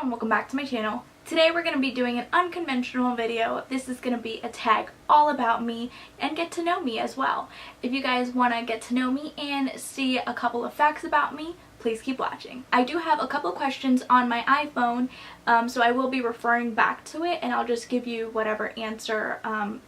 and welcome back to my channel. Today we're going to be doing an unconventional video. This is going to be a tag all about me and get to know me as well. If you guys want to get to know me and see a couple of facts about me, please keep watching. I do have a couple of questions on my iPhone, so I will be referring back to it and I'll just give you whatever answer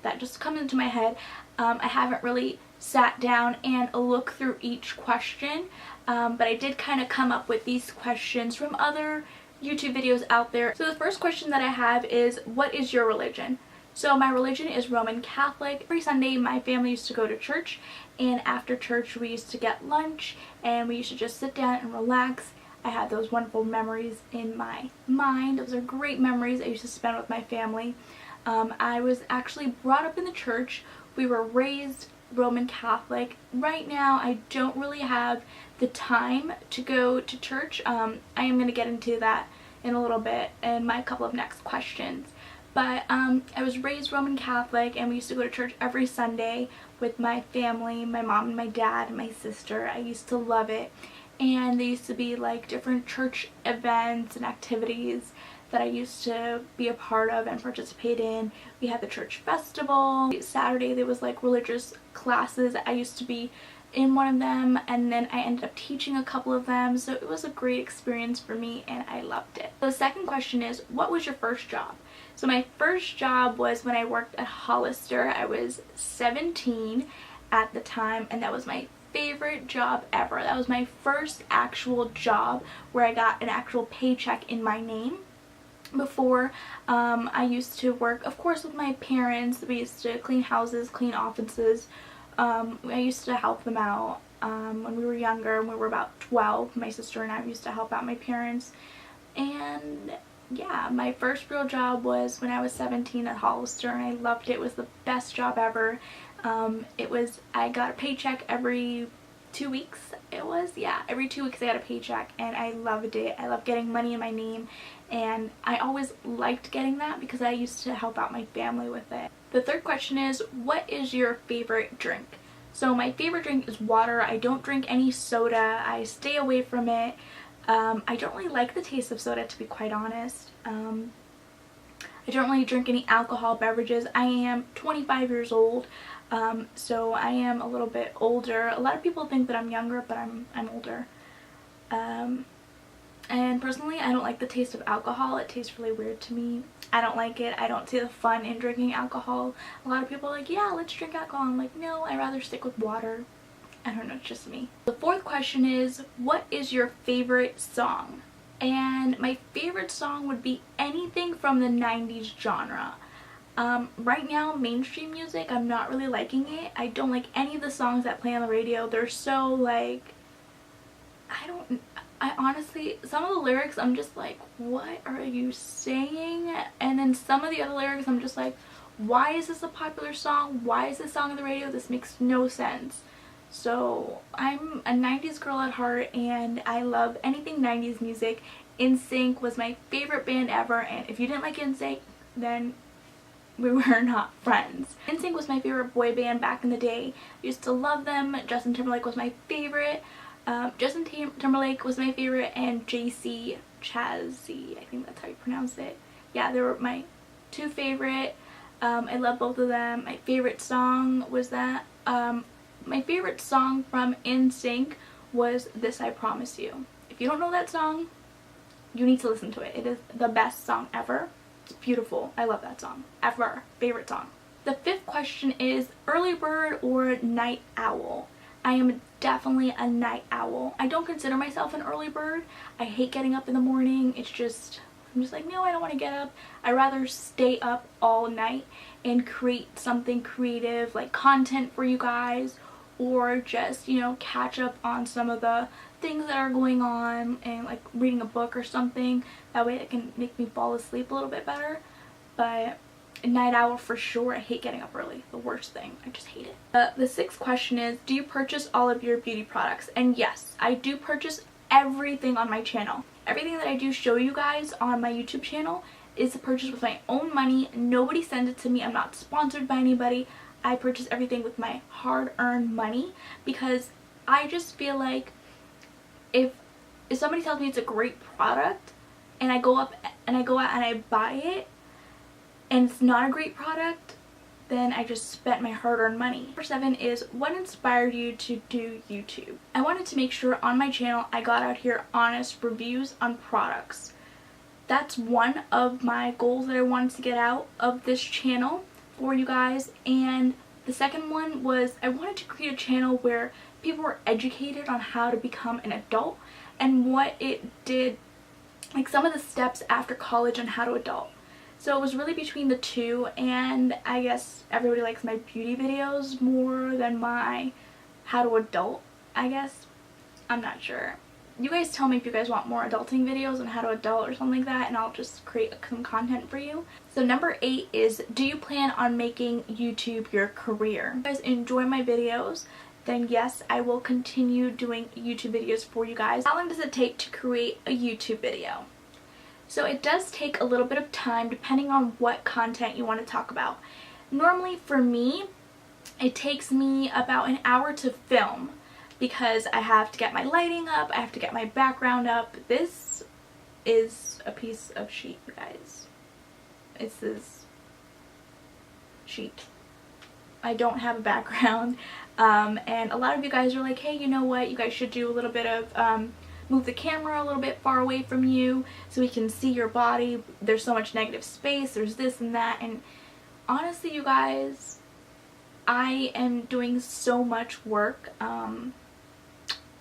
that just comes into my head. I haven't really sat down and looked through each question, but I did kind of come up with these questions from other YouTube videos out there. So the first question that I have is, what is your religion? So my religion is Roman Catholic. Every Sunday my family used to go to church, and after church we used to get lunch and we used to just sit down and relax. I had those wonderful memories in my mind. Those are great memories I used to spend with my family. I was actually brought up in the church. We were raised Roman Catholic. Right now I don't really have the time to go to church. I am going to get into that in a little bit in my couple of next questions. But I was raised Roman Catholic and we used to go to church every Sunday with my family, my mom and my dad and my sister. I used to love it. And there used to be like different church events and activities that I used to be a part of and participate in. We had the church festival. Saturday there was like religious classes. I used to be in one of them, and then I ended up teaching a couple of them, so it was a great experience for me and I loved it. The second question is, what was your first job? So my first job was when I worked at Hollister. I was 17 at the time, and that was my favorite job ever. That was my first actual job where I got an actual paycheck in my name. Before, I used to work, of course, with my parents. We used to clean houses, clean offices. I used to help them out when we were younger. When we were about 12, my sister and I used to help out my parents. And yeah, my first real job was when I was 17 at Hollister, and I loved it. It was the best job ever. I got a paycheck every 2 weeks. Every 2 weeks I got a paycheck, and I loved it. I loved getting money in my name, and I always liked getting that because I used to help out my family with it. The third question is, what is your favorite drink? So my favorite drink is water. I don't drink any soda. I stay away from it. I don't really like the taste of soda, to be quite honest. I don't really drink any alcohol beverages. I am 25 years old, so I am a little bit older. A lot of people think that I'm younger, but I'm older. And personally, I don't like the taste of alcohol. It tastes really weird to me. I don't like it. I don't see the fun in drinking alcohol. A lot of people are like, yeah, let's drink alcohol. I'm like, no, I'd rather stick with water. I don't know, it's just me. The fourth question is, what is your favorite song? And my favorite song would be anything from the 90s genre. Right now, mainstream music, I'm not really liking it. I don't like any of the songs that play on the radio. They're so like, I honestly, some of the lyrics I'm just like, what are you saying? And then some of the other lyrics I'm just like, why is this a popular song? Why is this song on the radio? This makes no sense. So I'm a 90s girl at heart, and I love anything 90s music. NSYNC was my favorite band ever, and if you didn't like NSYNC, then we were not friends. NSYNC was my favorite boy band back in the day. I used to love them. Justin Timberlake was my favorite. Justin Timberlake was my favorite, and JC Chazzy, I think that's how you pronounce it. Yeah, they were my two favorite. I love both of them. My favorite song was that. My favorite song from NSYNC was This I Promise You. If you don't know that song, you need to listen to it. It is the best song ever. It's beautiful. I love that song. Ever. Favorite song. The fifth question is, early bird or night owl? I am definitely a night owl. I don't consider myself an early bird. I hate getting up in the morning. I'm just like, no, I don't want to get up. I'd rather stay up all night and create something creative, like content for you guys, or just, you know, catch up on some of the things that are going on and like reading a book or something. That way it can make me fall asleep a little bit better. But a night owl for sure. I hate getting up early. The worst thing. I just hate it. The sixth question is, do you purchase all of your beauty products? And yes, I do purchase everything on my channel. Everything that I do show you guys on my YouTube channel is purchased with my own money. Nobody sends it to me. I'm not sponsored by anybody. I purchase everything with my hard-earned money because I just feel like if somebody tells me it's a great product and I go out and I buy it and it's not a great product, then I just spent my hard-earned money. Number 7 is what inspired you to do YouTube? I wanted to make sure on my channel I got out here honest reviews on products. That's one of my goals that I wanted to get out of this channel for you guys. And the second one was I wanted to create a channel where people were educated on how to become an adult and what it did, like some of the steps after college on how to adult. So it was really between the two, and I guess everybody likes my beauty videos more than my how to adult, I guess. I'm not sure. You guys tell me if you guys want more adulting videos on how to adult or something like that, and I'll just create some content for you. So number 8 is, do you plan on making YouTube your career? If you guys enjoy my videos, then yes, I will continue doing YouTube videos for you guys. How long does it take to create a YouTube video? So it does take a little bit of time depending on what content you want to talk about. Normally for me, it takes me about an hour to film because I have to get my lighting up, I have to get my background up. This is a piece of sheet, you guys. It's this sheet. I don't have a background, and a lot of you guys are like, hey, you know what, you guys should do a little bit of move the camera a little bit far away from you so we can see your body. There's so much negative space, there's this and that, and honestly you guys, I am doing so much work,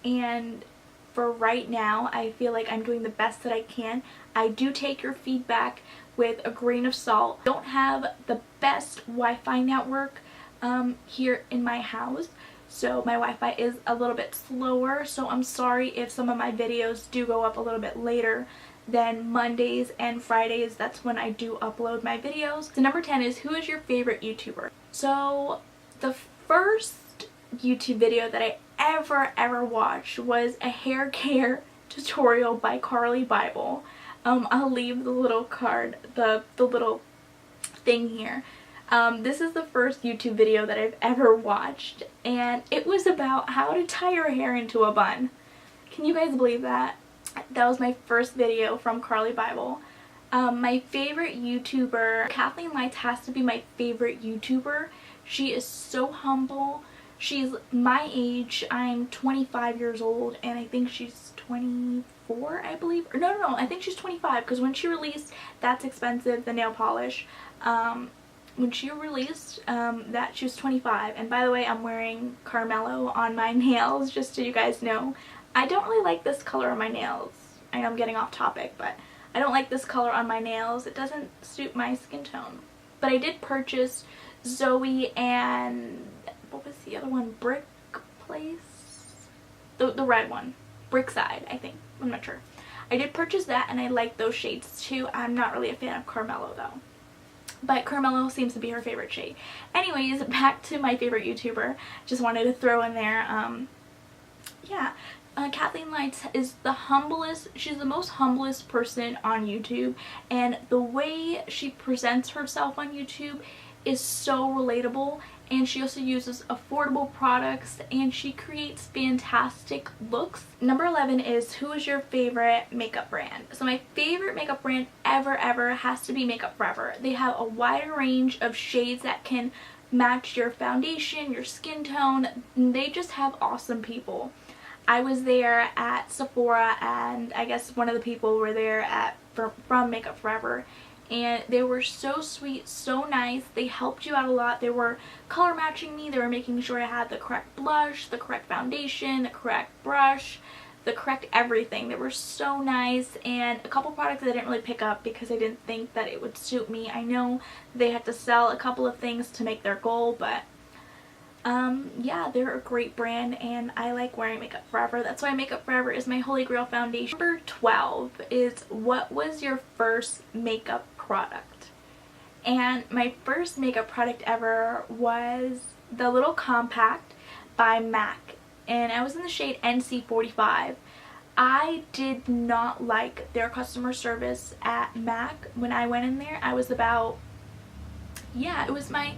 and for right now I feel like I'm doing the best that I can. I do take your feedback with a grain of salt. Don't have the best Wi-Fi network here in my house, so my Wi-Fi is a little bit slower, so I'm sorry if some of my videos do go up a little bit later than Mondays and Fridays. That's when I do upload my videos. So number 10 is, who is your favorite YouTuber? So the first YouTube video that I ever watched was a hair care tutorial by Carly Bible. I'll leave the little card, the little thing here. This is the first YouTube video that I've ever watched, and it was about how to tie your hair into a bun. Can you guys believe that? That was my first video from Carly Bible. My favorite YouTuber, Kathleen Lights, has to be my favorite YouTuber. She is so humble. She's my age. I'm 25 years old, and I think she's 24, I believe. Or no, I think she's 25, because when she released That's Expensive, the nail polish, when she released that, she was 25. And by the way, I'm wearing Carmelo on my nails, just so you guys know. I don't really like this color on my nails. I know I'm getting off topic, but I don't like this color on my nails. It doesn't suit my skin tone. But I did purchase Zoe and, what was the other one? Brick Place? The red one. Brickside, I think. I'm not sure. I did purchase that, and I like those shades too. I'm not really a fan of Carmelo though. But Carmelo seems to be her favorite shade. Anyways, back to my favorite YouTuber. Just wanted to throw in there, yeah. Kathleen Lights is the humblest, she's the most humblest person on YouTube, and the way she presents herself on YouTube is so relatable, and she also uses affordable products, and she creates fantastic looks. Number 11 is, who is your favorite makeup brand? So my favorite makeup brand ever has to be Makeup Forever. They have a wide range of shades that can match your foundation, your skin tone, and they just have awesome people. I was there at Sephora, and I guess one of the people were there from Makeup Forever, and they were so sweet, so nice. They helped you out a lot. They were color matching me. They were making sure I had the correct blush, the correct foundation, the correct brush, the correct everything. They were so nice, and a couple products I didn't really pick up because I didn't think that it would suit me. I know they had to sell a couple of things to make their goal, but yeah, they're a great brand, and I like wearing Makeup Forever. That's why Makeup Forever is my holy grail foundation. Number 12 is, what was your first makeup product? And my first makeup product ever was the little compact by MAC, and I was in the shade NC45. I did not like their customer service at MAC when I went in there. I was about, yeah, it was my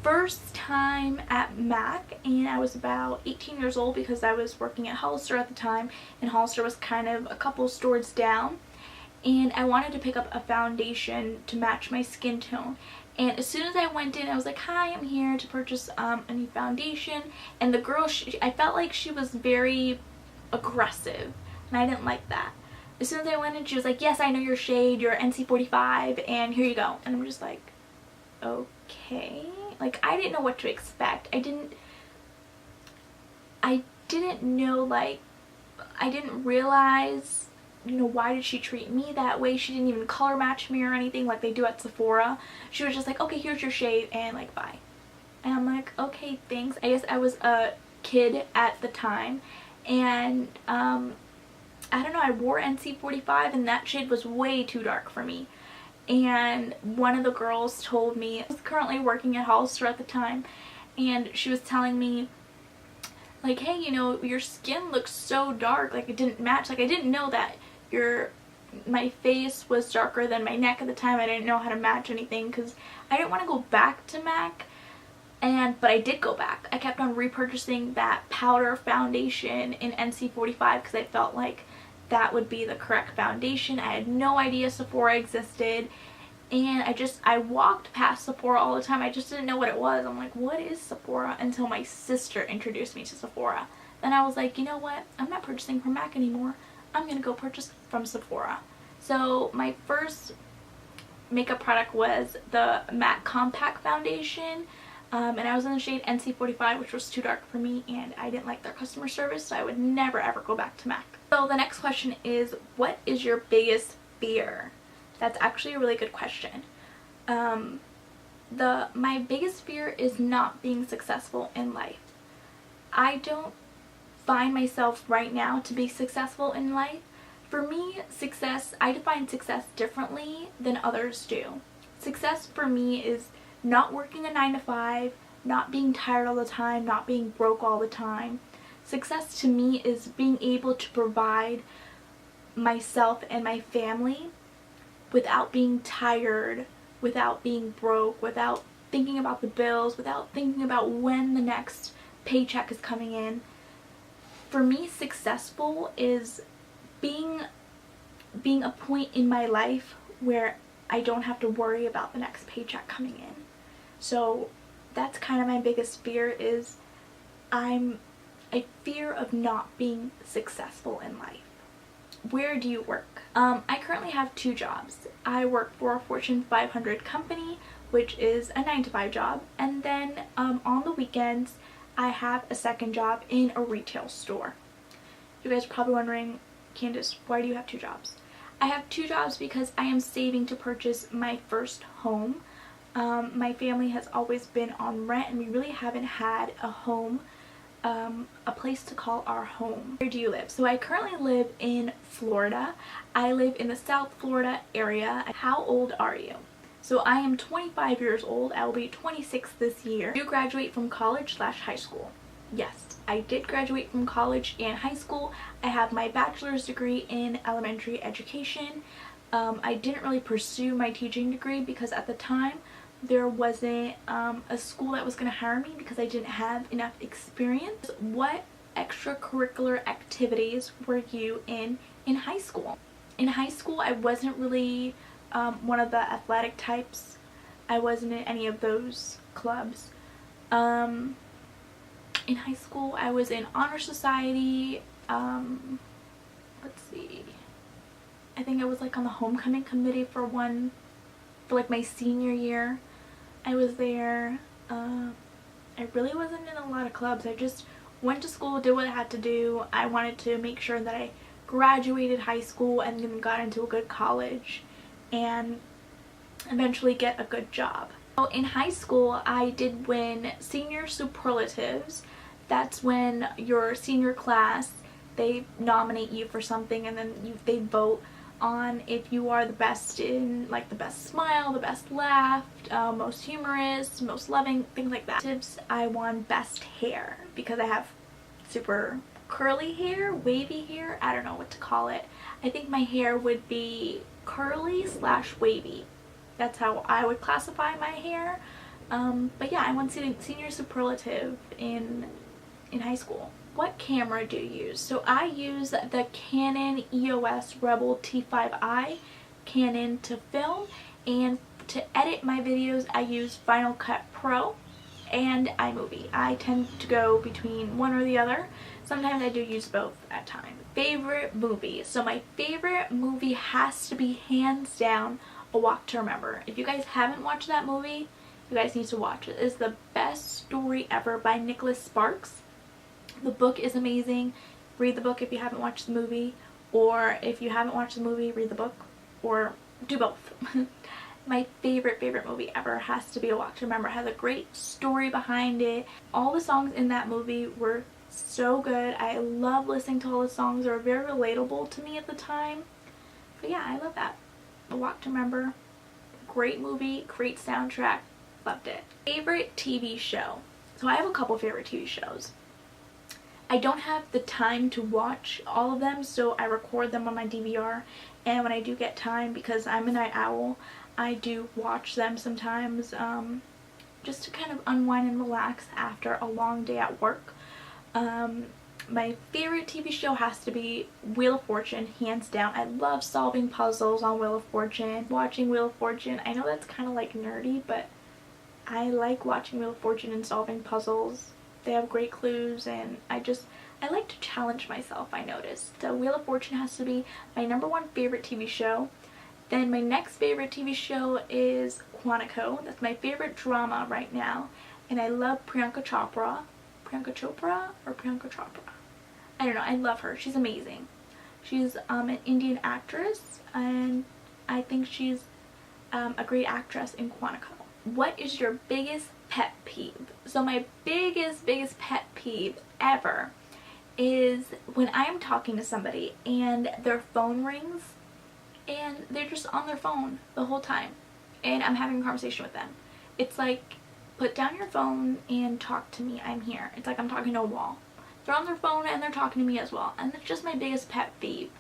first time at MAC, and I was about 18 years old because I was working at Hollister at the time, and Hollister was kind of a couple stores down. and I wanted to pick up a foundation to match my skin tone. And as soon as I went in, I was like, hi, I'm here to purchase a new foundation. And the girl, I felt like she was very aggressive, and I didn't like that. As soon as I went in, she was like, yes, I know your shade, you're NC45, and here you go. And I'm just like, okay. Like, I didn't know what to expect. I didn't know, like, I didn't realize, you know, why did she treat me that way? She didn't even color match me or anything like they do at Sephora. She was just like, okay, here's your shade, and like, bye. And I'm like, okay, thanks. I guess I was a kid at the time, and I don't know, I wore NC45 and that shade was way too dark for me. And one of the girls told me, I was currently working at Hollister at the time, and she was telling me, like, hey, you know, your skin looks so dark, like it didn't match. Like, I didn't know that my face was darker than my neck at the time. I didn't know how to match anything because I didn't want to go back to MAC, but I did go back. I kept on repurchasing that powder foundation in NC45 because I felt like that would be the correct foundation. I had no idea Sephora existed, and I walked past Sephora all the time. I just didn't know what it was. I'm like, what is Sephora? Until my sister introduced me to Sephora. Then I was like, you know what? I'm not purchasing from MAC anymore. I'm gonna go purchase from Sephora. So my first makeup product was the MAC Compact Foundation, and I was in the shade NC45, which was too dark for me, and I didn't like their customer service, so I would never ever go back to MAC. So the next question is, what is your biggest fear? That's actually a really good question. My biggest fear is not being successful in life. I don't find myself right now to be successful in life. For me, I define success differently than others do. Success for me is not working a 9-to-5, not being tired all the time, not being broke all the time. Success to me is being able to provide myself and my family without being tired, without being broke, without thinking about the bills, without thinking about when the next paycheck is coming in. For me, successful is being a point in my life where I don't have to worry about the next paycheck coming in. So that's kind of my biggest fear, is I'm a fear of not being successful in life. Where do you work? I currently have 2 jobs. I work for a Fortune 500 company, which is a 9-to-5 job, and then on the weekends I have a second job in a retail store. You guys are probably wondering, Candace, why do you have 2 jobs? I have 2 jobs because I am saving to purchase my first home. My family has always been on rent, and we really haven't had a home, a place to call our home. Where do you live? So I currently live in Florida. I live in the South Florida area. How old are you? So I am 25 years old. I will be 26 this year. Did you graduate from college/high school? Yes, I did graduate from college and high school. I have my bachelor's degree in elementary education. I didn't really pursue my teaching degree because at the time there wasn't a school that was going to hire me because I didn't have enough experience. What extracurricular activities were you in high school? In high school, I wasn't really one of the athletic types. I wasn't in any of those clubs. In high school, I was in honor society. Let's see. I think I was like on the homecoming committee for like my senior year. I was there. I really wasn't in a lot of clubs. I just went to school, did what I had to do. I wanted to make sure that I graduated high school and then got into a good college and eventually get a good job. So in high school, I did win Senior Superlatives. That's when your senior class, they nominate you for something, and then they vote on if you are the best in, like, the best smile, the best laugh, most humorous, most loving, things like that. I won best hair because I have super curly hair, wavy hair, I don't know what to call it. I think my hair would be curly/wavy. That's how I would classify my hair. But yeah, I won Senior Superlative in high school. what camera do you use? So I use the Canon EOS Rebel T5i Canon to film, and to edit my videos I use Final Cut Pro and iMovie. I tend to go between one or the other. Sometimes I do use both at times. Favorite movie. So my favorite movie has to be hands down A Walk to Remember. If you guys haven't watched that movie, you guys need to watch it. It's the best story ever by Nicholas Sparks. The book is amazing. Read the book if you haven't watched the movie, or if you haven't watched the movie, read the book, or do both. My favorite movie ever has to be A Walk to Remember. It has a great story behind it. All the songs in that movie were so good. I love listening to all the songs. They were very relatable to me at the time. But yeah, I love that. A Walk to Remember. Great movie, great soundtrack. Loved it. Favorite TV show. So I have a couple favorite TV shows. I don't have the time to watch all of them, so I record them on my DVR, and when I do get time, because I'm a night owl, I do watch them sometimes, just to kind of unwind and relax after a long day at work. My favorite TV show has to be Wheel of Fortune, hands down. I love solving puzzles on Wheel of Fortune. Watching Wheel of Fortune, I know that's kind of like nerdy, but I like watching Wheel of Fortune and solving puzzles. They have great clues, and I like to challenge myself, I noticed. So Wheel of Fortune has to be my #1 favorite TV show. Then my next favorite TV show is Quantico. That's my favorite drama right now. And I love Priyanka Chopra. Priyanka Chopra or Priyanka Chopra? I don't know. I love her. She's amazing. She's an Indian actress, and I think she's a great actress in Quantico. What is your biggest pet peeve? So my biggest pet peeve ever is when I am talking to somebody and their phone rings and they're just on their phone the whole time and I'm having a conversation with them. It's like, put down your phone and talk to me. I'm here. It's like I'm talking to a wall. They're on their phone and they're talking to me as well, and that's just my biggest pet peeve.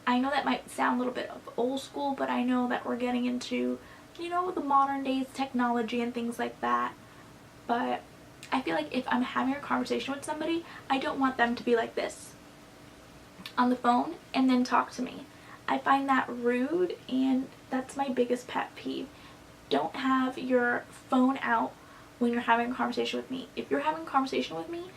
I know that might sound a little bit of old school, but I know that we're getting into, you know, the modern days technology and things like that. But I feel like if I'm having a conversation with somebody, I don't want them to be like this on the phone and then talk to me. I find that rude, and that's my biggest pet peeve. Don't have your phone out when you're having a conversation with me. If you're having a conversation with me,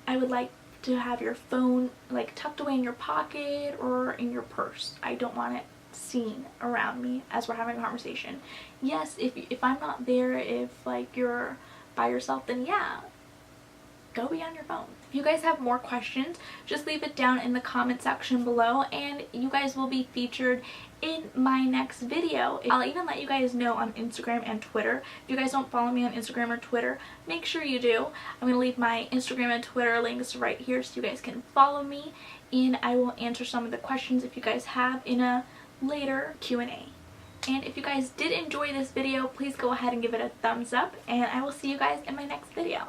I would like to have your phone like tucked away in your pocket or in your purse. I don't want it seen around me as we're having a conversation. Yes, if I'm not there, if like you're by yourself, then yeah, go be on your phone. If you guys have more questions, just leave it down in the comment section below, and you guys will be featured in my next video. I'll even let you guys know on Instagram and Twitter. If you guys don't follow me on Instagram or Twitter, make sure you do. I'm going to leave my Instagram and Twitter links right here so you guys can follow me, and I will answer some of the questions if you guys have in a later Q&A. And if you guys did enjoy this video, please go ahead and give it a thumbs up, and I will see you guys in my next video.